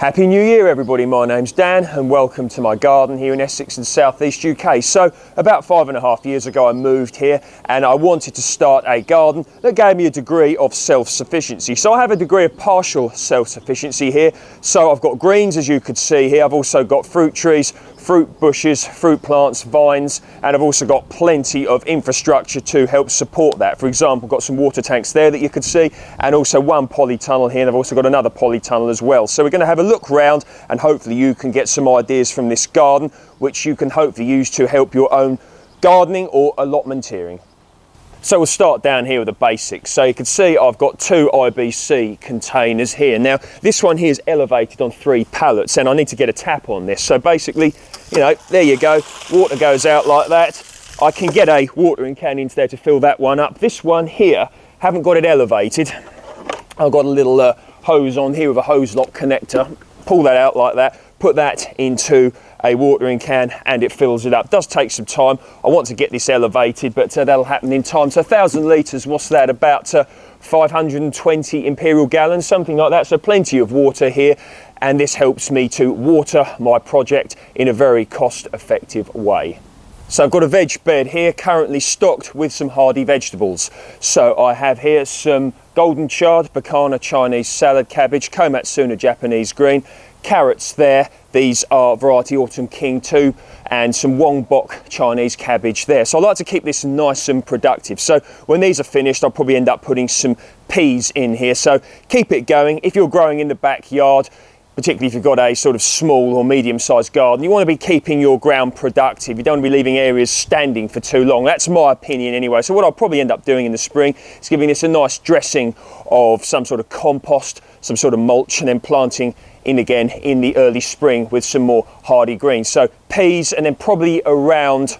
Happy New Year everybody, my name's Dan and welcome to my garden here in Essex and South East UK. So about 5.5 years ago I moved here and I wanted to start a garden that gave me a degree of self-sufficiency. So I have a degree of partial self-sufficiency here. So I've got greens, as you could see here. I've also got fruit trees, fruit bushes, fruit plants, vines, and I've also got plenty of infrastructure to help support that. For example, I've got some water tanks there that you could see, and also one polytunnel here, and I've also got another polytunnel as well. So we're going to have a look round and hopefully you can get some ideas from this garden which you can hopefully use to help your own gardening or allotmenteering. So we'll start down here with the basics. So you can see I've got 2 IBC containers here. Now this one here is elevated on 3 pallets and I need to get a tap on this. So basically, you know, there you go, water goes out like that. I can get a watering can into there to fill that one up. This one here, haven't got it elevated. I've got a little hose on here with a hose lock connector. Pull that out like that, put that into a watering can and it fills it up. Does take some time. I want to get this elevated, but that'll happen in time. So 1,000 litres, what's that? About 520 imperial gallons, something like that. So plenty of water here, and this helps me to water my project in a very cost-effective way. So I've got a veg bed here currently stocked with some hardy vegetables. So I have here some golden chard, bacana Chinese salad cabbage, komatsuna Japanese green, carrots there. These are variety Autumn King 2 and some Wongbok Chinese cabbage there. So I like to keep this nice and productive. So when these are finished, I'll probably end up putting some peas in here. So keep it going. If you're growing in the backyard, particularly if you've got a sort of small or medium-sized garden, you want to be keeping your ground productive. You don't want to be leaving areas standing for too long. That's my opinion anyway. So what I'll probably end up doing in the spring is giving this a nice dressing of some sort of compost, some sort of mulch, and then planting in again in the early spring with some more hardy greens. So peas, and then probably around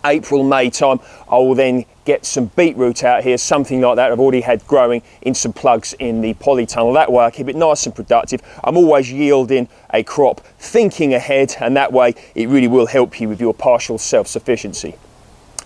April, May time, I will then get some beetroot out here, something like that I've already had growing in some plugs in the polytunnel. That way I keep it nice and productive. I'm always yielding a crop, thinking ahead, and that way it really will help you with your partial self-sufficiency.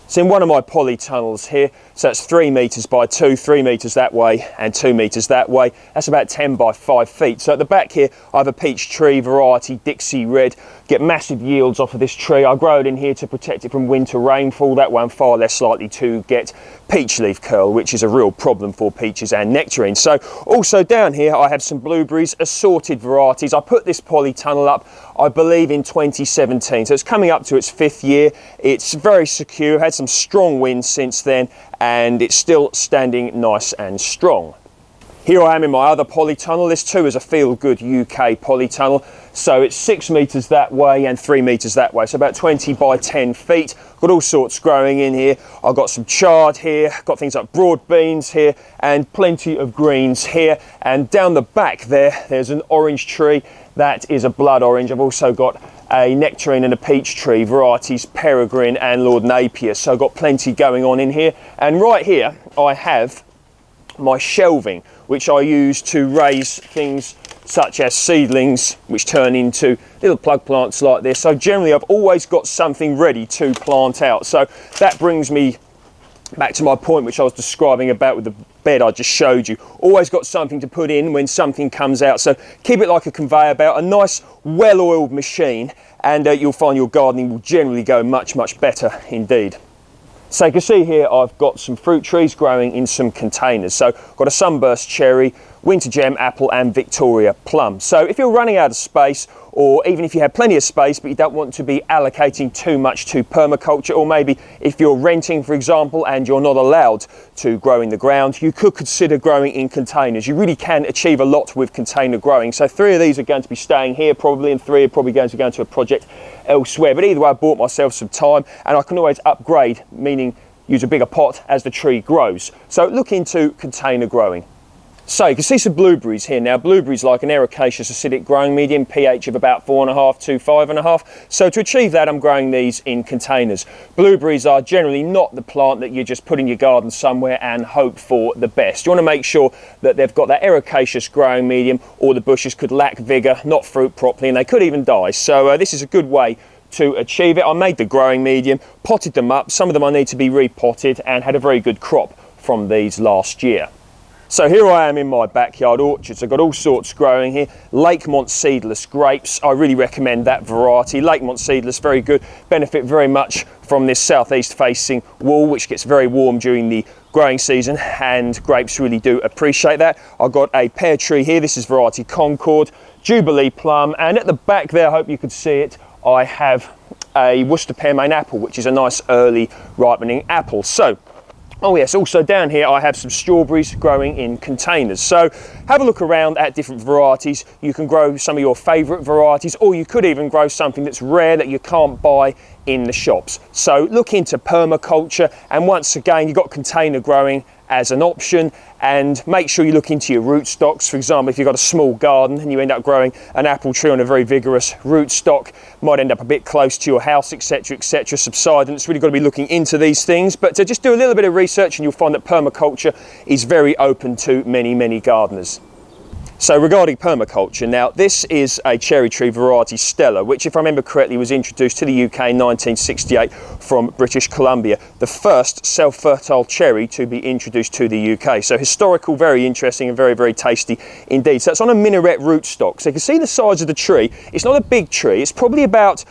So in one of my polytunnels here, so that's 3 metres by 2, 3 metres that way and 2 metres that way. That's about 10 by 5 feet. So at the back here, I have a peach tree variety, Dixie Red. Get massive yields off of this tree. I grow it in here to protect it from winter rainfall. That way I'm far less likely to get peach leaf curl, which is a real problem for peaches and nectarines. So also down here, I have some blueberries, assorted varieties. I put this polytunnel up, I believe, in 2017. So it's coming up to its 5th year. It's very secure, had some strong winds since then, and it's still standing nice and strong. Here I am in my other polytunnel. This too is a Feel Good UK polytunnel. So it's 6 metres that way and 3 metres that way. So about 20 by 10 feet. Got all sorts growing in here. I've got some chard here, got things like broad beans here, and plenty of greens here. And down the back there, there's an orange tree. That is a blood orange. I've also got a nectarine and a peach tree, varieties Peregrine and Lord Napier. So I've got plenty going on in here. And right here, I have my shelving, which I use to raise things such as seedlings, which turn into little plug plants like this. So generally I've always got something ready to plant out. So that brings me back to my point which I was describing about with the bed I just showed you. Always got something to put in when something comes out. So keep it like a conveyor belt, a nice well-oiled machine, and you'll find your gardening will generally go much, much better indeed. So you can see here I've got some fruit trees growing in some containers. So I've got a sunburst cherry, winter gem apple and Victoria plum. So if you're running out of space, or even if you have plenty of space but you don't want to be allocating too much to permaculture, or maybe if you're renting, for example, and you're not allowed to grow in the ground, you could consider growing in containers. You really can achieve a lot with container growing. So 3 of these are going to be staying here probably, and 3 are probably going to go into a project elsewhere. But either way, I bought myself some time, and I can always upgrade, meaning use a bigger pot as the tree grows. So look into container growing. So you can see some blueberries here. Now blueberries like an ericaceous acidic growing medium, pH of about 4.5 to 5.5. So to achieve that, I'm growing these in containers. Blueberries are generally not the plant that you just put in your garden somewhere and hope for the best. You want to make sure that they've got that ericaceous growing medium, or the bushes could lack vigour, not fruit properly, and they could even die. So this is a good way to achieve it. I made the growing medium, potted them up. Some of them I need to be repotted, and had a very good crop from these last year. So here I am in my backyard orchards. I've got all sorts growing here. Lakemont seedless grapes. I really recommend that variety. Lakemont seedless, very good. Benefit very much from this southeast facing wall, which gets very warm during the growing season, and grapes really do appreciate that. I've got a pear tree here. This is variety Concord, Jubilee plum, and at the back there, I hope you could see it, I have a Worcester pearmain apple, which is a nice early ripening apple. So, oh yes, also down here I have some strawberries growing in containers. So have a look around at different varieties. You can grow some of your favourite varieties, or you could even grow something that's rare that you can't buy in the shops. So look into permaculture, and once again you've got container growing as an option, and make sure you look into your rootstocks. For example, if you've got a small garden and you end up growing an apple tree on a very vigorous rootstock, might end up a bit close to your house, etc, etc, subsidence. Really got to be looking into these things, but to just do a little bit of research and you'll find that permaculture is very open to many gardeners. So regarding permaculture, now this is a cherry tree variety Stella, which if I remember correctly was introduced to the UK in 1968 from British Columbia, the first self-fertile cherry to be introduced to the UK. So historical, very interesting and very tasty indeed. So it's on a minaret rootstock. So you can see the size of the tree. It's not a big tree, it's probably about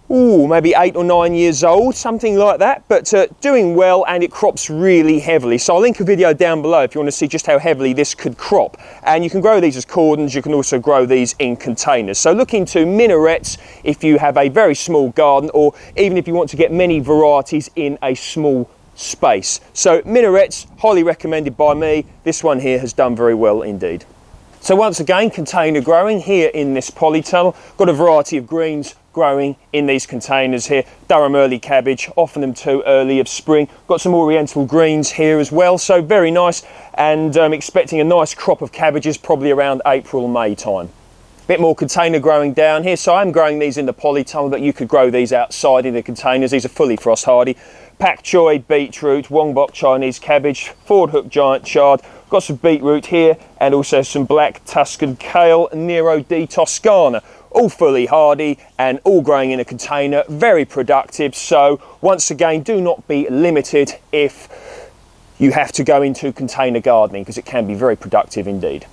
maybe 8 or 9 years old, something like that, but doing well, and it crops really heavily. So I'll link a video down below if you want to see just how heavily this could crop. And you can grow these as cordons, you can also grow these in containers. So look into minarets if you have a very small garden, or even if you want to get many varieties in a small space. So minarets, highly recommended by me. This one here has done very well indeed. So once again, container growing here in this polytunnel. Got a variety of greens growing in these containers here. Durham early cabbage, often them too early of spring. Got some oriental greens here as well, so very nice, and expecting a nice crop of cabbages probably around April, May time. Bit more container growing down here. So I'm growing these in the polytunnel, but you could grow these outside in the containers. These are fully frost hardy. Pak choy, beetroot, wongbok Chinese cabbage, Ford hook giant chard. Got some beetroot here, and also some black Tuscan kale, Nero di Toscana. All fully hardy and all growing in a container, very productive. So once again, do not be limited if you have to go into container gardening, because it can be very productive indeed.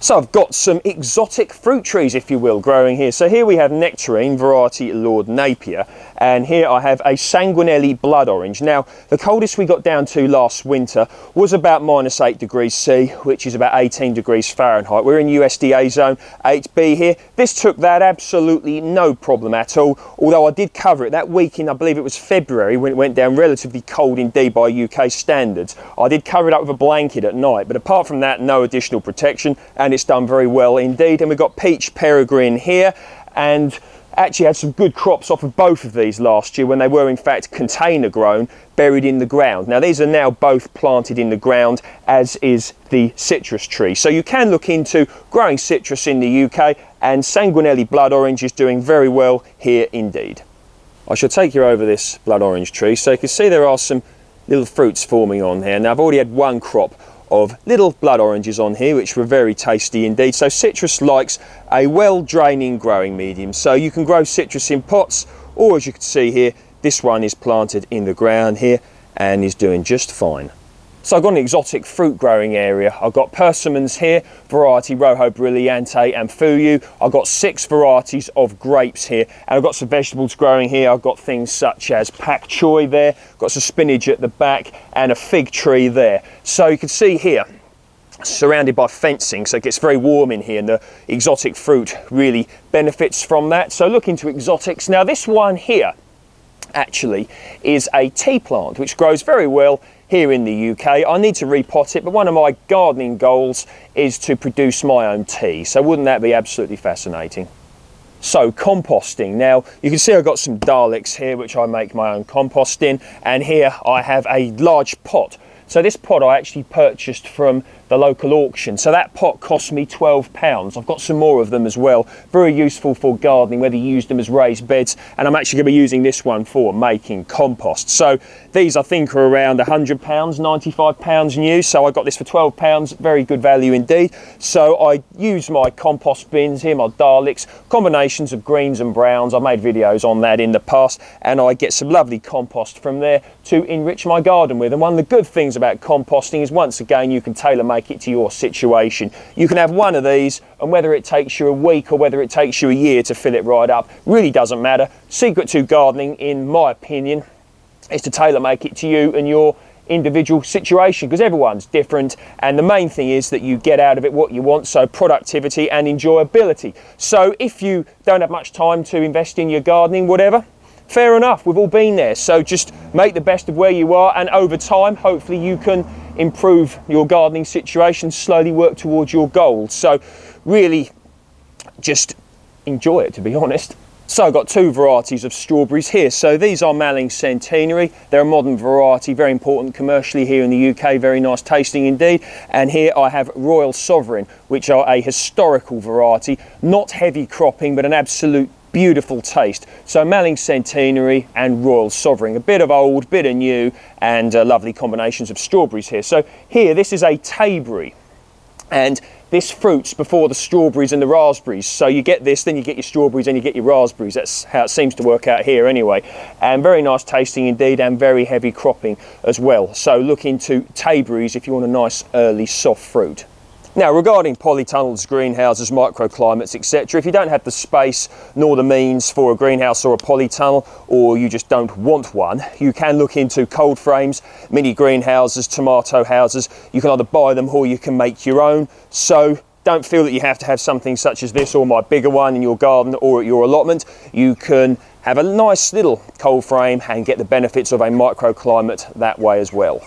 So I've got some exotic fruit trees, if you will, growing here. So here we have nectarine, variety Lord Napier, and here I have a Sanguinelli blood orange. Now, the coldest we got down to last winter was about -8 degrees C, which is about 18 degrees Fahrenheit. We're in USDA zone 8B here. This took that absolutely no problem at all, although I did cover it that week in, I believe it was February, when it went down relatively cold indeed by UK standards. I did cover it up with a blanket at night, but apart from that, no additional protection, and it's done very well indeed. And we've got peach peregrine here, and actually had some good crops off of both of these last year when they were in fact container grown, buried in the ground. Now these are now both planted in the ground, as is the citrus tree. So you can look into growing citrus in the UK, and Sanguinelli blood orange is doing very well here indeed. I shall take you over this blood orange tree. So you can see there are some little fruits forming on here. Now I've already had one crop of little blood oranges on here, which were very tasty indeed. So citrus likes a well draining growing medium, so you can grow citrus in pots, or as you can see here, this one is planted in the ground here and is doing just fine. So I've got an exotic fruit growing area. I've got persimmons here, variety Rojo Brillante and Fuyu. I've got 6 varieties of grapes here, and I've got some vegetables growing here. I've got things such as pak choy there, got some spinach at the back, and a fig tree there. So you can see here, surrounded by fencing, so it gets very warm in here, and the exotic fruit really benefits from that. So look into exotics. Now this one here actually is a tea plant which grows very well here in the UK. I need to repot it, but one of my gardening goals is to produce my own tea. So wouldn't that be absolutely fascinating? So composting. Now you can see I've got some Daleks here which I make my own compost in, and here I have a large pot. So this pot I actually purchased from the local auction. So that pot cost me £12. I've got some more of them as well. Very useful for gardening, whether you use them as raised beds. And I'm actually going to be using this one for making compost. So these I think are around £100, £95 new. So I got this for £12, very good value indeed. So I use my compost bins here, my Daleks, combinations of greens and browns. I've made videos on that in the past, and I get some lovely compost from there to enrich my garden with. And one of the good things about composting is, once again, you can tailor make make it to your situation. You can have one of these, and whether it takes you a week or whether it takes you a year to fill it right up, really doesn't matter. Secret to gardening, in my opinion, is to tailor make it to you and your individual situation, because everyone's different, and the main thing is that you get out of it what you want, so productivity and enjoyability. So if you don't have much time to invest in your gardening, whatever, fair enough, we've all been there. So just make the best of where you are, and over time hopefully you can improve your gardening situation, slowly work towards your goals. So really just enjoy it, to be honest. So I've got two varieties of strawberries here. So these are Malling Centenary. They're a modern variety, very important commercially here in the UK, very nice tasting indeed. And here I have Royal Sovereign, which are a historical variety, not heavy cropping, but an absolute beautiful taste. So Malling Centenary and Royal Sovereign, a bit of old, bit of new, and lovely combinations of strawberries here. So here, this is a Tayberry, and this fruits before the strawberries and the raspberries. So you get this, then you get your strawberries and you get your raspberries. That's how it seems to work out here anyway. And very nice tasting indeed, and very heavy cropping as well. So look into Tayberries if you want a nice early soft fruit. Now, regarding polytunnels, greenhouses, microclimates, etc., if you don't have the space nor the means for a greenhouse or a polytunnel, or you just don't want one, you can look into cold frames, mini greenhouses, tomato houses. You can either buy them or you can make your own. So don't feel that you have to have something such as this or my bigger one in your garden or at your allotment. You can have a nice little cold frame and get the benefits of a microclimate that way as well.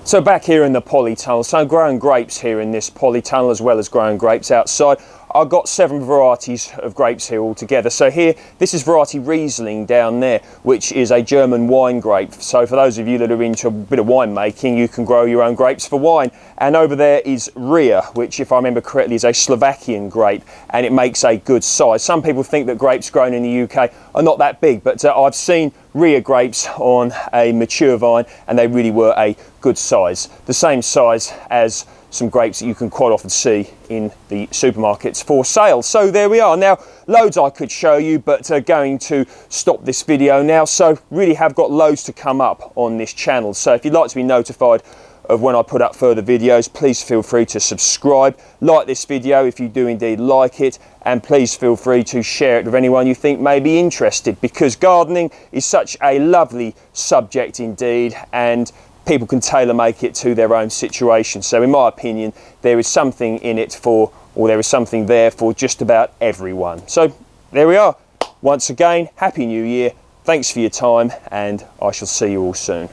So back here in the polytunnel, so I'm growing grapes here in this polytunnel as well as growing grapes outside. I've got 7 varieties of grapes here altogether. So here, this is variety Riesling down there, which is a German wine grape. So for those of you that are into a bit of wine making, you can grow your own grapes for wine. And over there is Ria, which, if I remember correctly, is a Slovakian grape, and it makes a good size. Some people think that grapes grown in the UK are not that big, but I've seen Ria grapes on a mature vine, and they really were a good size. The same size as some grapes that you can quite often see in the supermarkets for sale. So there we are. Now, loads I could show you, but going to stop this video now. So really have got loads to come up on this channel. So if you'd like to be notified of when I put up further videos, please feel free to subscribe, like this video if you do indeed like it, and please feel free to share it with anyone you think may be interested, because gardening is such a lovely subject indeed, and people can tailor make it to their own situation. So in my opinion, there is something in it for, or there is something there for just about everyone. So there we are. Once again, Happy New Year. Thanks for your time, and I shall see you all soon.